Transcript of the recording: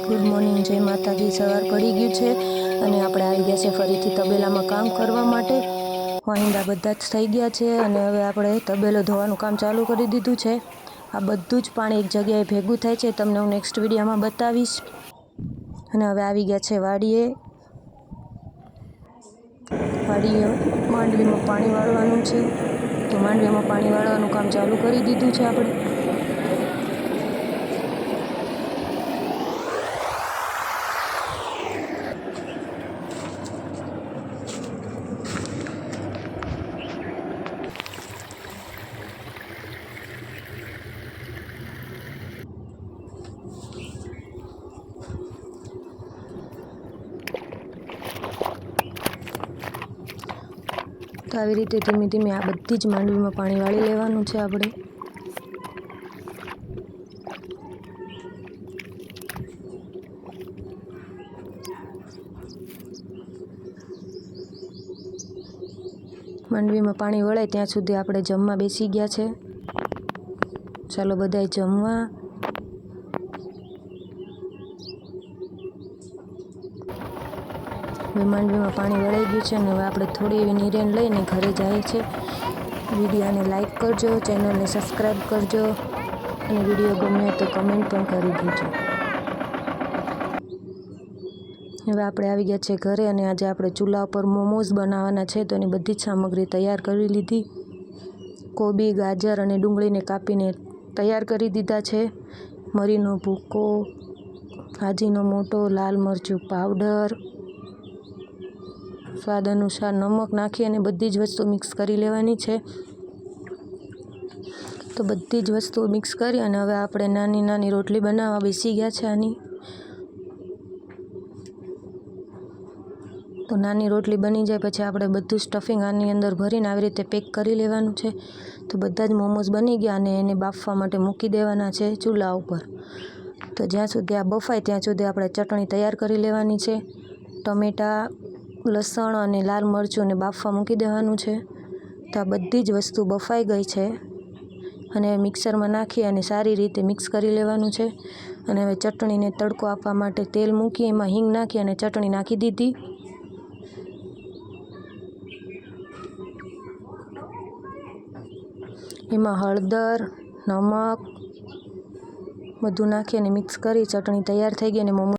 Good morning, જય માતાજી। સવાર પડી ગયું છે અને આપણે આવી ગયા છે ફરીથી તબેલામાં કામ કરવા માટે। વાહિંદા બધા જ થઈ ગયા છે અને હવે આપણે તબેલો ધોવાનું કામ ચાલુ કરી દીધું છે। આ બધું જ પાણી એક જગ્યાએ ભેગું થાય છે, તમને હું નેક્સ્ટ વિડીયોમાં બતાવીશ। અને હવે આવી ગયા છે વાડીએ માંડવીમાં પાણી વાળવાનું છે, તો માંડવીમાં પાણી વાળવાનું કામ ચાલુ કરી દીધું છે આપણે। તો આવી રીતે ધીમે ધીમે આ બધી જ માંડવીમાં પાણી વાળી લેવાનું છે આપણે। માંડવીમાં પાણી વળે ત્યાં સુધી આપણે જમવા બેસી ગયા છે। ચાલો બધાય જમવા। હવે માંડવીમાં પાણી વળાઈ ગયું છે અને હવે આપણે થોડી એવી નિરેન લઈને ઘરે જઈએ છીએ। વિડીયોને લાઈક કરજો, ચેનલને સબસ્ક્રાઈબ કરજો અને વિડીયો ગમે તો કમેન્ટ પણ કરી દેજો। હવે આપણે આવી ગયા છે ઘરે અને આજે આપણે ચૂલા ઉપર મોમોઝ બનાવવાના છે, તો એની બધી જ સામગ્રી તૈયાર કરી લીધી। કોબી, ગાજર અને ડુંગળીને કાપીને તૈયાર કરી દીધા છે। મરીનો ભૂકો, આજીનોમોટો, લાલ મરચું પાવડર, સ્વાદ અનુસાર નમક નાખી અને બધી જ વસ્તુ મિક્સ કરી લેવાની છે। તો બધી જ વસ્તુઓ મિક્સ કરી અને હવે આપણે નાની નાની રોટલી બનાવવા બેસી ગયા છે આની। તો નાની રોટલી બની જાય પછી આપણે બધું સ્ટફિંગ આની અંદર ભરીને આવી રીતે પેક કરી લેવાનું છે। તો બધા જ મોમોઝ બની ગયા અને એને બાફવા માટે મૂકી દેવાના છે ચૂલા ઉપર। તો જ્યાં સુધી આ બફાય ત્યાં સુધી આપણે ચટણી તૈયાર કરી લેવાની છે। ટમેટાં, લસણ અને લાલ મરચુંને બાફવા મૂકી દેવાનું છે। તો આ બધી જ વસ્તુ બફાઈ ગઈ છે અને મિક્સરમાં નાખી અને સારી રીતે મિક્સ કરી લેવાનું છે। અને હવે ચટણીને તડકો આપવા માટે તેલ મૂકી એમાં હિંગ નાખી અને ચટણી નાખી દીધી। એમાં હળદર, નમક બધું નાખી અને મિક્સ કરી ચટણી તૈયાર થઈ ગઈ અને મોમો